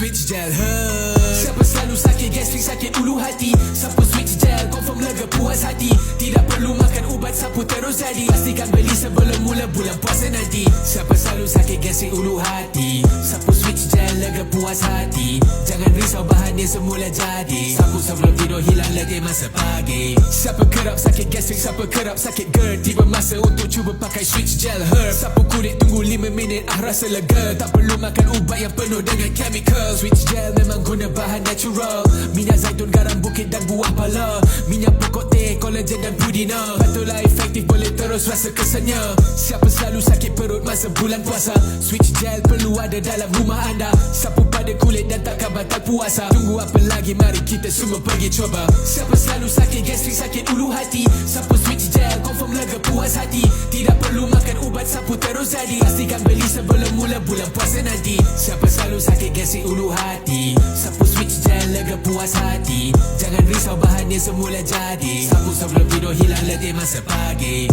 switch gel Siapa selalu sakit gastrik, sakit ulu hati, sapu switch gel, confirm lega puas hati. Tidak perlu makan ubat, sapu terus jadi. Pastikan beli sebelum mula bulan puasa nanti. Siapa selalu sakit gastrik ulu hati, sapu switch gel, lega puas hati. Jangan risau, bahannya semula jadi. Sapu sebelum tidur, hilang letih masa pagi. Siapa kerap sakit gastrik, siapa kerap sakit GERD, tiba masa untuk cuba pakai switch gel herb. Sapu kulit, tunggu 5 minit, rasa lega. Tak perlu makan ubat yang penuh dengan chemical. Switch gel memang guna bahan natural, minyak zaitun, garam bukit dan buah pala. Minyak pokok teh, kolagen dan pudina. Patutlah efektif, boleh terus rasa kesannya. Siapa selalu sakit perut masa bulan puasa, switch gel perlu ada dalam rumah anda. Sapu pada kulit dan takkan batal puasa. Tunggu apa lagi, mari kita semua pergi coba. Siapa selalu sakit gastrik, sakit ulu hati, sapu switch gel, confirm lega puas hati. Tidak perlu makan ubat, sapu terus jadi. Pastikan beli sebelum mula bulan puasa nanti. Siapa selalu sakit gastrik ulu hati, sapu switch gel, lega puas hati. Jangan risau, bahannya semula jadi. Sapu sebelum tidur, hilang letih masa pagi.